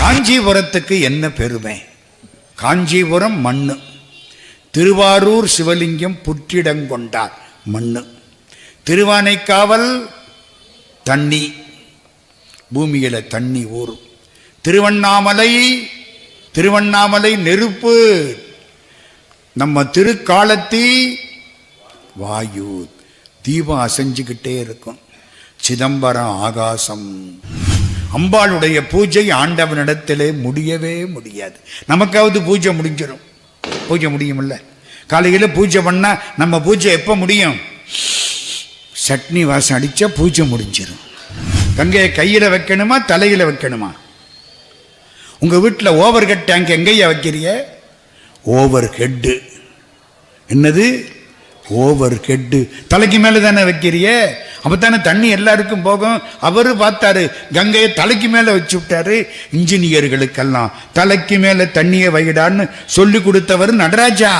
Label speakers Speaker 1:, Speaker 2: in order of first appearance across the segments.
Speaker 1: காஞ்சிபுரத்துக்கு என்ன பெருமை? காஞ்சிபுரம் மண்ணு, திருவாரூர் சிவலிங்கம் புற்றிடங்கொண்டார் மண்ணு, திருவானைக்காவல் தண்ணி, பூமியில தண்ணி ஊறும், திருவண்ணாமலை நெருப்பு, நம்ம திருக்காலத்தி வாயு, தீபம் அசைஞ்சுக்கிட்டே இருக்கும், சிதம்பரம் ஆகாசம். அம்பாளுடைய பூஜை ஆண்டவனிடத்திலே முடியவே முடியாது. நமக்காவது பூஜை முடிஞ்சிடும், பூஜை முடியுமில்ல. காலையில் பூஜை பண்ணா நம்ம பூஜை எப்போ முடியும்? சட்னி வாசம் அடித்தா பூஜை முடிஞ்சிடும். கங்கையை கையில் வைக்கணுமா தலையில் வைக்கணுமா? உங்கள் வீட்டில் ஓவர் ஹெட் டேங்க் எங்கேயா வைக்கிறிய? Overhead. என்னது ஓவர் ஹெட்டு? தலைக்கு மேலே தானே வைக்கிறிய, அப்பத்தானே தண்ணி எல்லாருக்கும் போகும். அவரு பார்த்தாரு, கங்கையை தலைக்கு மேலே வச்சு விட்டாரு. இன்ஜினியர்களுக்கெல்லாம் தலைக்கு மேலே தண்ணியை வைடான்னு சொல்லி கொடுத்தவர் நடராஜா.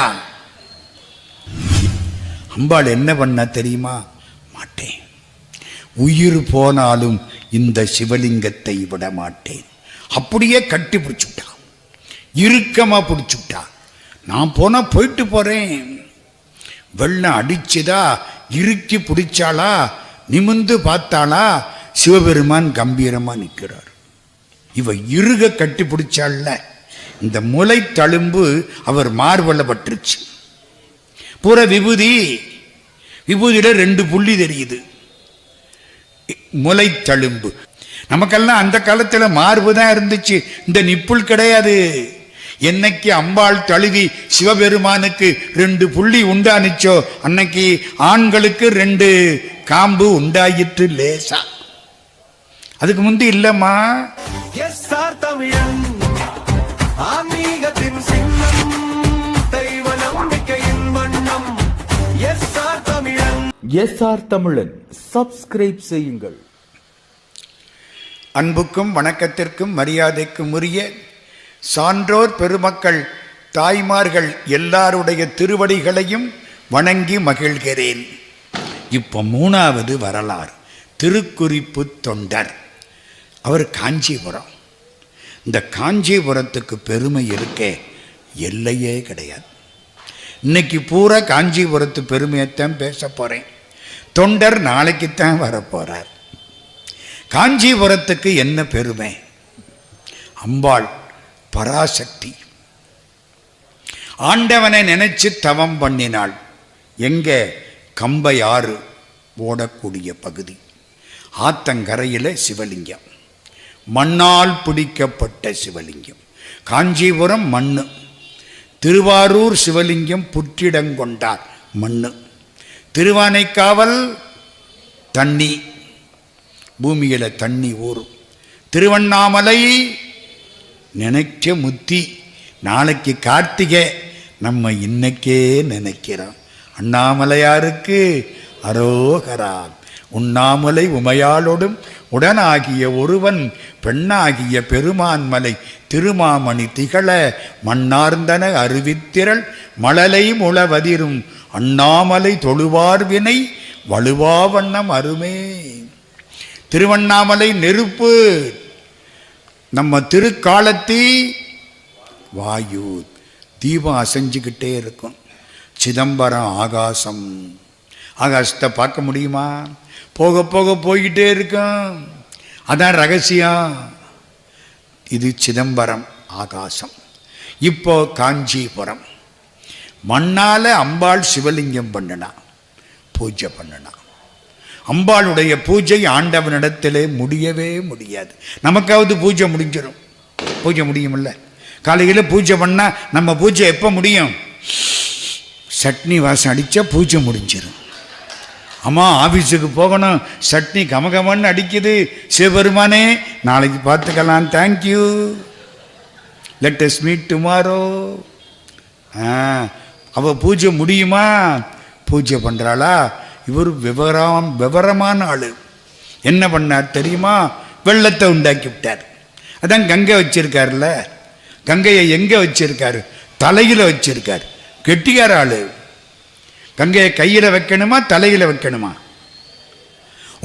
Speaker 1: அம்பாள் என்ன பண்ண தெரியுமா? மாட்டேன், உயிர் போனாலும் இந்த சிவலிங்கத்தை விட மாட்டேன். அப்படியே கட்டி பிடிச்சுட்டா, இறுக்கமா பிடிச்சுட்டா. நான் போனா போயிட்டு போறேன். வெள்ளம் அடிச்சுதா, இறுக்கி பிடிச்சாளா, நிமிந்து பார்த்தாளா, சிவபெருமான் கம்பீரமா நிற்கிறார். இவ இறுக கட்டி பிடிச்சாள்ல, இந்த முளை தழும்பு அவர் மார்பல பட்டுருச்சு. பூரா விபூதியில 2 புள்ளி தெரியுது, முளை தழும்பு. நமக்கெல்லாம் அந்த காலத்துல மார்பு தான் இருந்துச்சு, இந்த நிப்புள் கிடையாது. என்னைக்கு அம்பாள் தழுவி சிவபெருமானுக்கு 2 புள்ளி உண்டானிச்சோ அன்னைக்கு ஆண்களுக்கு 2 காம்பு உண்டாயிற்று லேசா. அதுக்கு முந்தி இல்லம்மா.
Speaker 2: எஸ்ஆர் தமிழன் சப்ஸ்கிரைப் செய்யுங்கள்.
Speaker 1: அன்புக்கும் வணக்கத்திற்கும் மரியாதைக்கும் உரிய சான்றோர் பெருமக்கள், தாய்மார்கள் எல்லாருடைய திருவடிகளையும் வணங்கி மகிழ்கிறேன். இப்போ 3வது வரலாறு, திருக்குறிப்பு தொண்டர். அவர் காஞ்சிபுரம். இந்த காஞ்சிபுரத்துக்கு பெருமை இருக்கே, எல்லையே கிடையாது. இன்னைக்கு பூரா காஞ்சிபுரத்து பெருமையைத்தான் பேச போறேன். தொண்டர் நாளைக்குத்தான் வரப்போறார். காஞ்சிபுரத்துக்கு என்ன பெருமை? அம்பாள் பராசக்தி. ஆண்டவனை நினைச்சு தவம் பண்ணினாள். எங்க? கம்பை ஆறு ஓடக்கூடிய பகுதி, ஆத்தங்கரையில் சிவலிங்கம், மண்ணால் பிடிக்கப்பட்ட சிவலிங்கம். காஞ்சிபுரம் மண்ணு, திருவாரூர் சிவலிங்கம் புற்றிடங்கொண்டார் மண்ணு, திருவானைக்காவல் தண்ணி, பூமியில தண்ணி ஊறும், திருவண்ணாமலை நினைச்ச முத்தி. நாளைக்கு கார்த்திகை, நம்ம இன்னைக்கே நினைக்கிறோம். அண்ணாமலையாருக்கு அரோகரா. உண்ணாமலை உமையாளோடும் உடனாகிய ஒருவன் பெண்ணாகிய பெருமான்மலை திருமாமணி திகழ மண்ணார்ந்தன அருவித்திரள் மழலை முளவதிரும் அண்ணாமலை தொழுவார்வினை வலுவா வண்ணம் அருமே. திருவண்ணாமலை நெருப்பு, நம்ம திருக்காலத்தி வாயு, தீபம் அசைஞ்சுக்கிட்டே இருக்கும், சிதம்பரம் ஆகாசம். ஆகாசத்தை பார்க்க முடியுமா? போக போக போய்கிட்டே இருக்கும், அதான் ரகசியம். இது சிதம்பரம் ஆகாசம். இப்போ காஞ்சிபுரம் மண்ணால அம்பாள் சிவலிங்கம் பண்ணினா, பூஜை பண்ணினா. அம்பாளுடைய பூஜை ஆண்டவனிடத்திலே முடியவே முடியாது. நமக்காவது பூஜை முடிஞ்சிடும், பூஜை முடியுமில்ல. காலையில் பூஜை பண்ணா நம்ம பூஜை எப்போ முடியும்? சட்னி வாசம் அடித்தா பூஜை முடிஞ்சிடும். அம்மா ஆஃபீஸுக்கு போகணும், சட்னி கமகமன்னு அடிக்குது. சிவபெருமானே நாளைக்கு பார்த்துக்கலாம், thank you, let us meet tomorrow. அவ பூஜை முடியுமா? பூஜை பண்ணுறாளா? இவர் விவரமான ஆளு. என்ன பண்ணார் தெரியுமா? வெள்ளத்தை உண்டாக்கி விட்டார். அதான் கங்கை வச்சிருக்காருல்ல, கங்கையை எங்க வச்சிருக்காரு? தலையில வச்சிருக்காரு. கெட்டியார் ஆளு. கங்கையை கையில வைக்கணுமா தலையில வைக்கணுமா?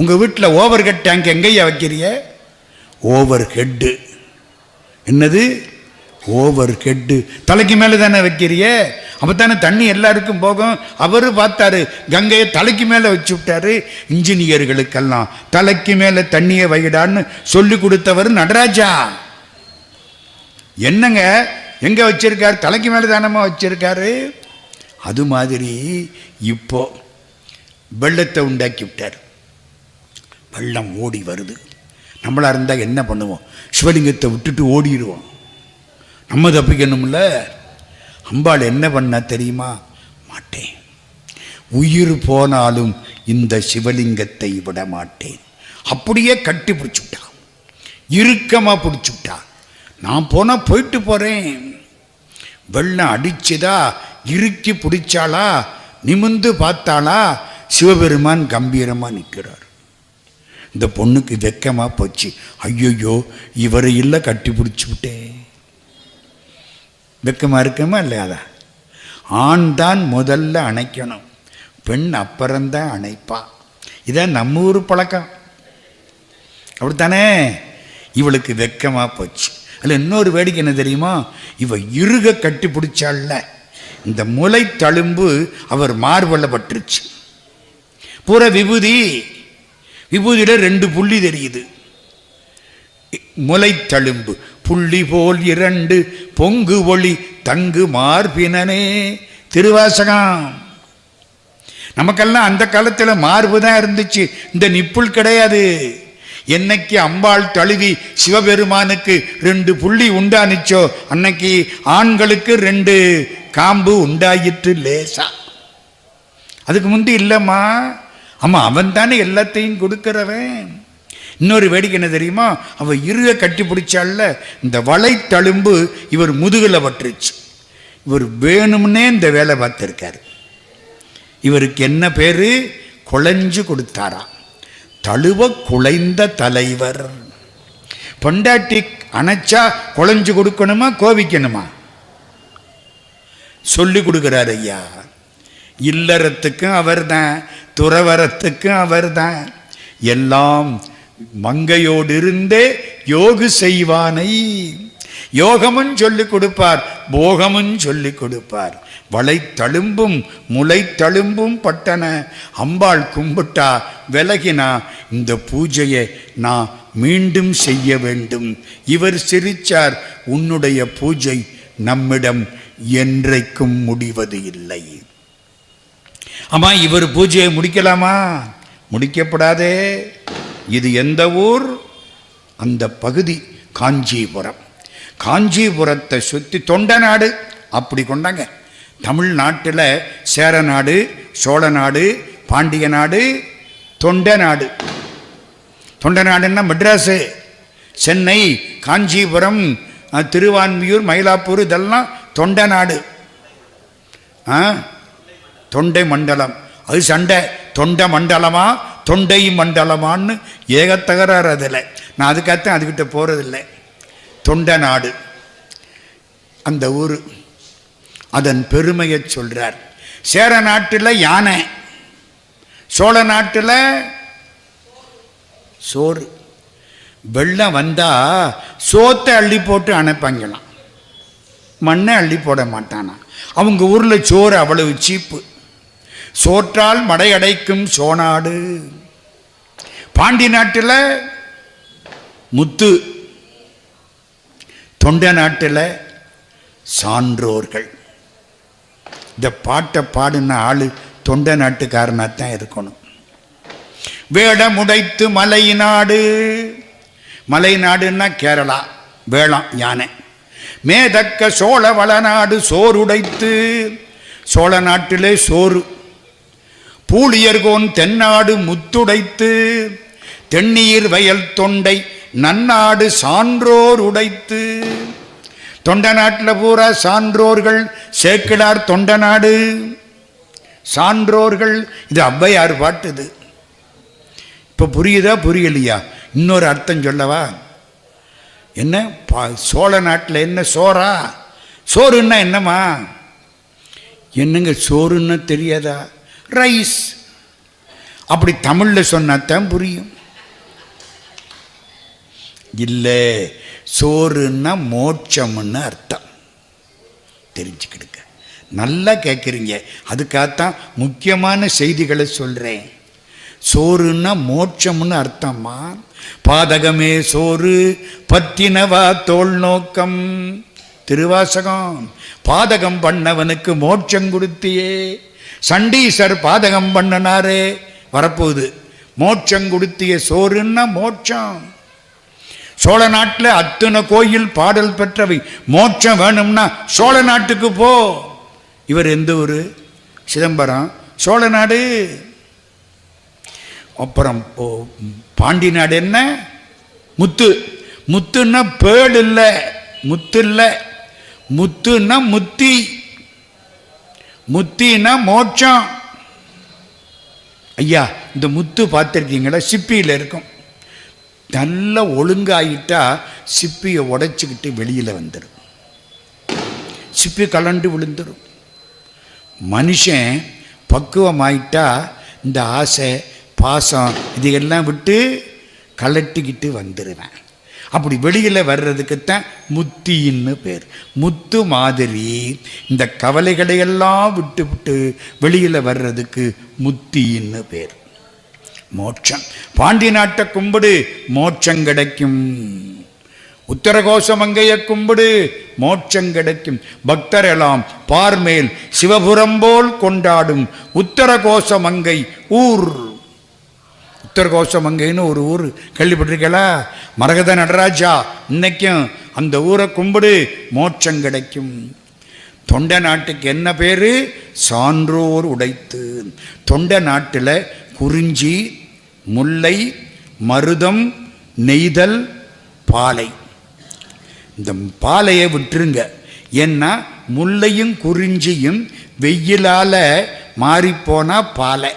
Speaker 1: உங்க வீட்டில் ஓவர் ஹெட் டேங்க் எங்கேயா வைக்கிறிய? Overhead. என்னது? Overhead. தலைக்கு மேலே தானே வைக்கிறிய, அப்போ தானே தண்ணி எல்லாருக்கும் போகும். அவர் பார்த்தாரு, கங்கையை தலைக்கு மேலே வச்சு விட்டாரு. இன்ஜினியர்களுக்கெல்லாம் தலைக்கு மேலே தண்ணியை வைடான்னு சொல்லி கொடுத்தவர் நடராஜா. என்னங்க எங்க வச்சிருக்காரு? தலைக்கு மேலே தானமா வச்சிருக்காரு. அது மாதிரி இப்போ வெள்ளத்தை உண்டாக்கி விட்டார். வெள்ளம் ஓடி வருது. நம்மளா இருந்தால் என்ன பண்ணுவோம்? சிவலிங்கத்தை விட்டுட்டு ஓடிடுவோம். நம்ம தப்பிக்கணும்ல. அம்பாள் என்ன பண்ண தெரியுமா? மாட்டேன், உயிர் போனாலும் இந்த சிவலிங்கத்தை விட மாட்டேன். அப்படியே கட்டி பிடிச்சுட்டான், இறுக்கமாக பிடிச்சுட்டான். நான் போனால் போயிட்டு போகிறேன். வெள்ளம் அடிச்சுதா, இறுக்கி பிடிச்சாளா, நிமிந்து பார்த்தாளா, சிவபெருமான் கம்பீரமாக நிற்கிறார். இந்த பொண்ணுக்கு வெக்கமாக போச்சு. ஐயோயோ, இவரை இல்லை கட்டி பிடிச்சி விட்டேன். வெக்கமாக இருக்கமா இல்லையாதா? ஆண் தான் முதல்ல அணைக்கணும், பெண் அப்புறம்தான் அணைப்பா. இதான் நம்ம ஊர் பழக்கம், அப்படித்தானே? இவளுக்கு வெக்கமாக போச்சு. அதில் இன்னொரு வேடிக்கை என்ன தெரியுமா? இவ இறுக கட்டி பிடிச்சால, இந்த முளை தழும்பு அவர் மார்பல்ல பட்டுருச்சு. பூரா விபூதி, விபூதியில் 2 புள்ளி தெரியுது. முளை தழும்பு புள்ளி போல் 2 பொங்கு ஒளி தங்கு மார்பினனே. திருவாசகம். நமக்கெல்லாம் அந்த காலத்தில் மார்பு தான் இருந்துச்சு, இந்த நிப்புள் கிடையாது. என்னைக்கு அம்பாள் தழுவி சிவபெருமானுக்கு 2 புள்ளி உண்டானிச்சோ, அன்னைக்கு ஆண்களுக்கு 2 காம்பு உண்டாயிற்று லேசா. அதுக்கு முந்தி இல்லைம்மா. ஆமா, அவன் தானே எல்லாத்தையும் கொடுக்கிறவன். இன்னொரு வேடிக்கை என்ன தெரியுமா? அவ இறுக கட்டி பிடிச்சால, இந்த வளை தழும்பு இவர் முதுகுல பட்டுருச்சு. இவர் வேணும்னே இந்த வேலை பார்த்திருக்காரு. இவருக்கு என்ன பேரு? குழைஞ்சு கொடுத்தாரா. தழுவ குலைந்த தலைவர். பொண்டாட்டி அணைச்சா குழைஞ்சு கொடுக்கணுமா, கோபிக்கணுமா? சொல்லி கொடுக்கிறார் ஐயா. இல்லறத்துக்கும் அவர் தான், துறவரத்துக்கும் அவர் தான். எல்லாம் மங்கையோடு இருந்தே யோகு செய்வானை. யோகமும் சொல்லிக் கொடுப்பார், போகமும் சொல்லிக் கொடுப்பார். வளை தழும்பும் முளை தழும்பும் பட்டன. அம்பாள் கும்பிட்டா விலகினா, இந்த பூஜையை நான் மீண்டும் செய்ய வேண்டும். இவர் சிரிச்சார், உன்னுடைய பூஜை நம்மிடம் என்றைக்கும் முடிவது இல்லை. ஆமா, இவர் பூஜையை முடிக்கலாமா? முடிக்கப்படாதே. இது எந்த ஊர்? அந்த பகுதி காஞ்சிபுரம். காஞ்சிபுரத்தை சுற்றி தொண்டை நாடு அப்படி கொண்டாங்க. தமிழ்நாட்டில் சேர நாடு, சோழ நாடு, பாண்டிய நாடு, தொண்டை நாடு. தொண்டை நாடுன்னா மெட்ராஸு, சென்னை, காஞ்சிபுரம், திருவான்மியூர், மயிலாப்பூர், இதெல்லாம் தொண்டை நாடு. தொண்டை மண்டலம். அது சண்டை, தொண்டை மண்டலமா தொண்டை மண்டலமான்னு ஏகத்தகராறு. அதில் நான் அதுக்காகத்தான் அதுக்கிட்ட போகிறதில்லை. தொண்டை நாடு அந்த ஊர். அதன் பெருமையை சொல்கிறார். சேர நாட்டில் யானை, சோழ நாட்டில் சோறு. வெள்ளம் வந்தால் சோத்தை அள்ளி போட்டு அணைப்பாங்களாம், மண்ணை அள்ளி போட மாட்டானா. அவங்க ஊரில் சோறு அவ்வளவு சீப்பு. சோற்றால் மடை அடைக்கும் சோநாடு. பாண்டி நாட்டில் முத்து, தொண்டை நாட்டில் சான்றோர்கள். இந்த பாட்டை பாடின ஆளு தொண்டை நாட்டுக்காரனாத்தான் இருக்கணும். வேடமுடைத்து மலை நாடு. மலை நாடுன்னா கேரளா, வேளாண் யானை. மேதக்க சோழ வளநாடு சோறுடைத்து. சோழ நாட்டிலே சோறு. பூழியர்கோன் தென்னாடு முத்துடைத்து. தென்னீர் வயல் தொண்டை நன்னாடு சான்றோர் உடைத்து. தொண்டை நாட்டில் பூரா சான்றோர்கள். சேக்கிழார் தொண்டை நாடு சான்றோர்கள். இது ஔவையார் பாட்டு. இது இப்போ புரியுதா புரியலையா? இன்னொரு அர்த்தம் சொல்லவா? என்ன சோழ நாட்டில் என்ன சோறா? சோறுன்னா என்னம்மா? என்னங்க சோறுன்னா தெரியாதா? ரைஸ். அப்படி தமிழில் சொன்னாத்தான் புரியும். இல்லை, சோறுன்னா மோட்சம்னு அர்த்தம். தெரிஞ்சுக்கிடுங்க. நல்லா கேட்குறீங்க. அதுக்காகத்தான் முக்கியமான செய்திகளை சொல்கிறேன். சோறுன்னா மோட்சம்னு அர்த்தம்மா. பாதகமே சோறு பத்தினவா தோல் நோக்கம். திருவாசகம். பாதகம் பண்ணவனுக்கு மோட்சம் கொடுத்தியே. சண்டீசர் பாதகம் பண்ணனாரே, வரப்போகுது. மோட்சம் கொடுத்திய சோறுன்னா மோட்சம். சோழ நாட்டில் அத்தனை கோயில் பாடல் பெற்றவை. மோட்சம் வேணும்னா சோழ நாட்டுக்கு போ. இவர் எந்த ஊர்? சிதம்பரம். சோழ நாடு. அப்புறம் பாண்டி நாடு என்ன? முத்து. முத்துன்னா பேடு இல்லை, முத்து இல்லை. முத்துன்னா முத்தி, முத்தின்னா மோட்சம். ஐயா, இந்த முத்து பார்த்துருக்கீங்களா? சிப்பியில் இருக்கும். நல்லா ஒழுங்காயிட்டா சிப்பியை உடைச்சிக்கிட்டு வெளியில் வந்துடும். சிப்பி கலண்டு விழுந்துடும். மனுஷன் பக்குவமாயிட்டா இந்த ஆசை பாசம் இதையெல்லாம் விட்டு கலட்டிக்கிட்டு வந்துடுவேன். அப்படி வெளியில் வர்றதுக்குத்தான் முத்தின்னு பேர். முத்து மாதிரி இந்த கவலைகளையெல்லாம் விட்டு விட்டு வெளியில் வர்றதுக்கு முத்தின்னு பேர். மோட்சம். பாண்டி நாட்டை கும்பிடு, மோட்சம் கிடைக்கும். உத்தரகோசமங்கைய கும்பிடு, மோட்சம் கிடைக்கும். பக்தரெல்லாம் பார்மேல் சிவபுரம் போல் கொண்டாடும் உத்தரகோசமங்கை ஊர். உத்தரகோசமங்கைன்னு ஒரு ஊர் கேள்விப்பட்டிருக்கலா? மரகத நடராஜா. இன்னைக்கும் அந்த ஊரை கும்பிடு, மோட்சம் கிடைக்கும். தொண்டை நாட்டுக்கு என்ன பேரு? சான்றோர் உடைத்து. தொண்டை நாட்டில் குறிஞ்சி, முல்லை, மருதம், நெய்தல், பாலை. இந்த பாலையை விட்டுருங்க. ஏன்னா முல்லையும் குறிஞ்சியும் வெயிலால் மாறிப்போனா பாலை.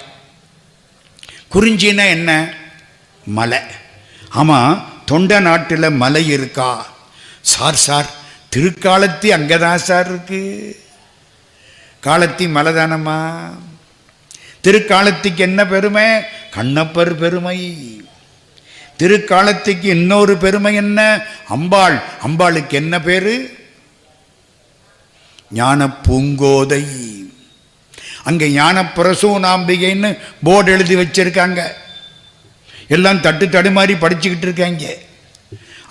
Speaker 1: குறிஞ்சின்னா என்ன? மலை. ஆமாம், தொண்டை நாட்டில் மலை இருக்கா? சார் திருக்காலத்தி அங்கே தான் சார் இருக்கு. காலத்தி மலை தானம்மா. திருக்காலத்திக்கு என்ன பெருமை? கண்ணப்பர் பெருமை. திருக்காலத்திக்கு இன்னொரு பெருமை என்ன? அம்பாள். அம்பாளுக்கு என்ன பேரு? ஞான பூங்கோதை. அங்கே ஞான பிரசூனாம்பிகைன்னு போர்டு எழுதி வச்சிருக்காங்க. எல்லாம் தடுமாறி படிச்சுக்கிட்டு இருக்காங்க.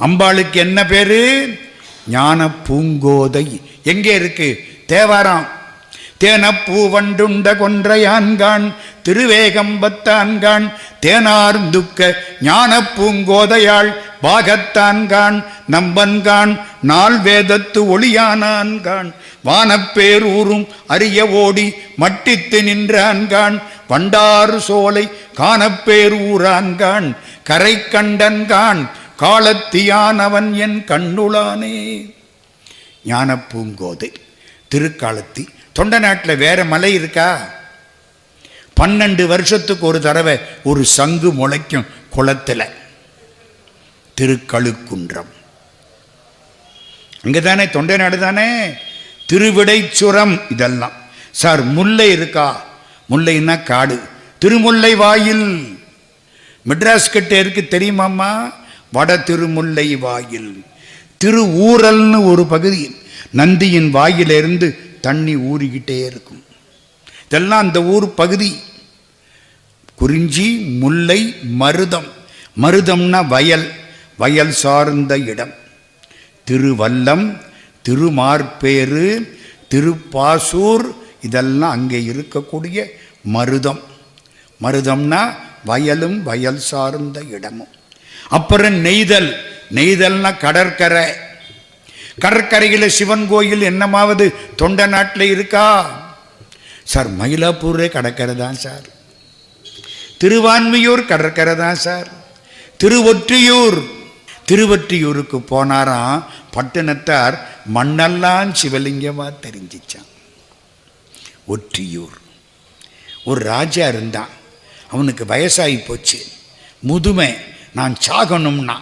Speaker 1: அம்பாளுக்கு என்ன பேரு? ஞான பூங்கோதை. எங்கே இருக்கு? தேவாரம். தேனப்பூ வண்டுண்ட கொன்றையான்கான் திருவேகம்பத்தான்கான் தேனார்ந்துக்க ஞான பூங்கோதையாள் பாகத்தான்கான் நம்பன்கான் நாள் வேதத்து ஒளியானான்கான் வானப்பேரூரும் அரிய ஓடி மட்டித்து நின்றான்கான் வண்டாறு சோலை காணப்பேரூரான்கான் கரை கண்டன்கான் காலத்தியானவன் என் கண்ணுளானே. ஞான பூங்கோதை திருக்காலத்தி. தொண்டை நாட்டில் வேற மலை இருக்கா? 12 வருஷத்துக்கு ஒரு தடவை ஒரு சங்கு முளைக்கும் குளத்தில். திருக்கழுக்குன்றம் அங்கே தானே, தொண்டை நாடு தானே. திருவிடைச்சுரம் இதெல்லாம். சார் முல்லை இருக்கா? முல்லைன்னா காடு. திருமுல்லை வாயில் மெட்ராஸ் கிட்ட இருக்கு, தெரியுமாம்மா? வட திருமுல்லை வாயில். திருஊரல்னு ஒரு பகுதி. நந்தியின் வாயிலிருந்து தண்ணி ஊறிக்கிட்டே இருக்கும். இதெல்லாம் அந்த ஊர் பகுதி. குறிஞ்சி, முல்லை, மருதம். மருதம்னா வயல், வயல் சார்ந்த இடம். திருவல்லம், திருமார்பேறு, திருப்பாசூர் இதெல்லாம் அங்கே இருக்கக்கூடிய மருதம். மருதம்னா வயலும் வயல் சார்ந்த இடமும். அப்புறம் நெய்தல். நெய்தல்னா கடற்கரை. கடற்கரையில் சிவன் கோயில் என்னமாவது தொண்டை நாட்டில் இருக்கா? சார் மயிலாப்பூரே கடற்கரை தான் சார். திருவான்மியூர் கடற்கரை தான் சார். திருவொற்றியூர். திருவொற்றியூருக்கு போனாராம் பட்டினத்தார், மண்ணெல்லாம் சிவலிங்கமாக தெரிஞ்சிச்சான். ஒற்றியூர். ஒரு ராஜா இருந்தான். அவனுக்கு வயசாகி போச்சு, முதுமை. நான் சாகணும்னா,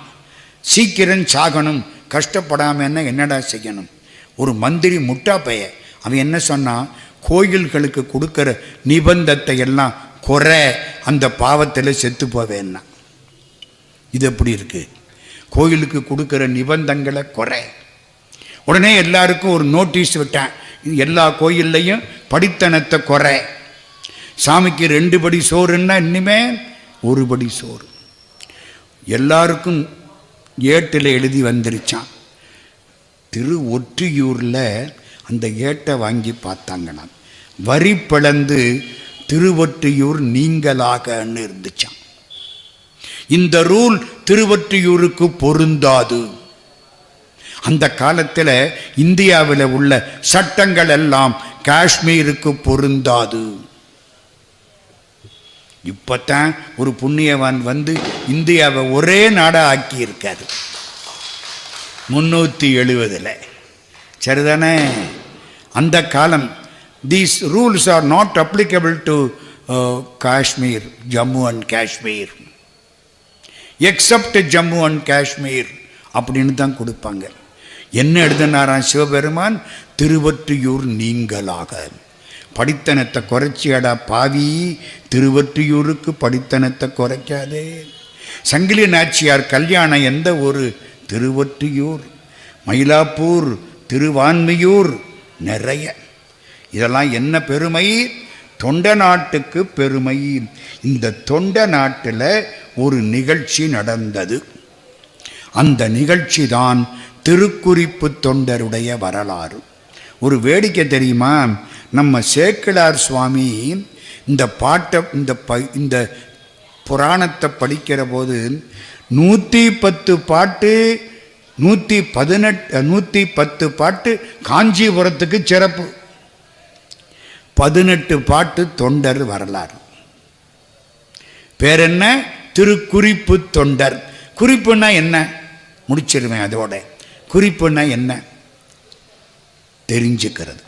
Speaker 1: சீக்கிரம் சாகணும், கஷ்டப்படாமன்னா என்னடா செய்யணும்? ஒரு மந்திரி முட்டா பைய. அவன் என்ன சொன்னான்? கோயில்களுக்கு கொடுக்குற நிபந்தத்தை எல்லாம் குறை, அந்த பாவத்தில் செத்து போவேன்னா. இது எப்படி இருக்கு? கோயிலுக்கு கொடுக்குற நிபந்தங்களை குறை. உடனே எல்லாருக்கும் ஒரு நோட்டீஸ் விட்டேன், எல்லா கோயில்லையும் படித்தனத்தை குறை. சாமிக்கு 2 படி சோறுன்னா இனிமே 1 படி சோறு. எல்லாருக்கும் ஏட்டில் எழுதி வந்துருச்சான். திரு ஒற்றியூரில் அந்த ஏட்டை வாங்கி பார்த்தாங்கண்ணா, வரி பிளந்து திருவொற்றியூர் நீங்களாகன்னு இருந்துச்சான். இந்த ரூல் திருவொற்றியூருக்கு பொருந்தாது. அந்த காலத்தில் இந்தியாவில் உள்ள சட்டங்கள் எல்லாம் காஷ்மீருக்கு பொருந்தாது. இப்பத்தான் ஒரு புண்ணியவான் வந்து இந்தியாவை ஒரே நாடாக ஆக்கி இருக்காரு 370. சரிதானே? அந்த காலம் these rules are not applicable to Kashmir, Jammu and Kashmir, except Jammu and Kashmir அப்படின்னு தான் கொடுப்பாங்க. என்ன எழுதினாராம் சிவபெருமான்? திருவொற்றியூர் நீங்களாக. படித்தனத்தை குறைச்சியடா பாவி, திருவொற்றியூருக்கு படித்தனத்தை குறைக்காதே. சங்கிலி நாச்சியார் கல்யாணம் எந்த ஊர்? திருவொற்றியூர். மயிலாப்பூர், திருவான்மியூர், நிறைய. இதெல்லாம் என்ன பெருமை? தொண்ட நாட்டுக்கு பெருமை. இந்த தொண்ட நாட்டில் ஒரு நிகழ்ச்சி நடந்தது. அந்த நிகழ்ச்சி தான் திருக்குறிப்பு தொண்டருடைய வரலாறு. ஒரு வேடிக்கை தெரியுமா? நம்ம சேக்கிழார் சுவாமி இந்த பாட்டை இந்த புராணத்தை படிக்கிற போது 110 பாட்டு 110 பாட்டு காஞ்சிபுரத்துக்கு சிறப்பு, 18 பாட்டு தொண்டர் வரலாறு. பேர் என்ன? திருக்குறிப்பு தொண்டர். குறிப்புன்னா என்ன? முடிச்சிருவேன் அதோட. குறிப்புன்னா என்ன தெரிஞ்சுக்கிறது.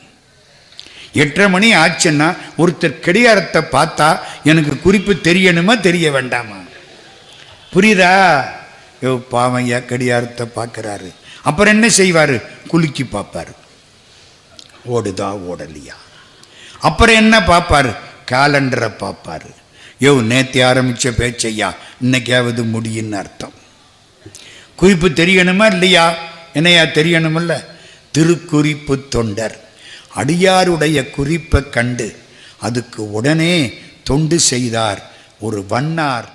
Speaker 1: 8:30 மணி ஆச்சுன்னா ஒருத்தர் கடிகாரத்தை பார்த்தா எனக்கு குறிப்பு தெரியணுமா தெரிய வேண்டாமா? புரியுதா? பாவையா கடிகாரத்தை பார்க்குறாரு. அப்புறம் என்ன செய்வார்? குலுக்கி பார்ப்பார், ஓடுதா ஓடலையா. அப்புறம் என்ன பார்ப்பார்? காலண்டரை பார்ப்பார். நேற்று ஆரம்பித்த பேச்சையா இன்னைக்காவது முடியும்னு அர்த்தம். குறிப்பு தெரியணுமா இல்லையா? என்னையா தெரியணுமில்ல? திருக்குறிப்பு தொண்டர் அடியாருடைய குறிப்பை கண்டு அதுக்கு உடனே தொண்டு செய்தார் ஒரு வண்ணார்.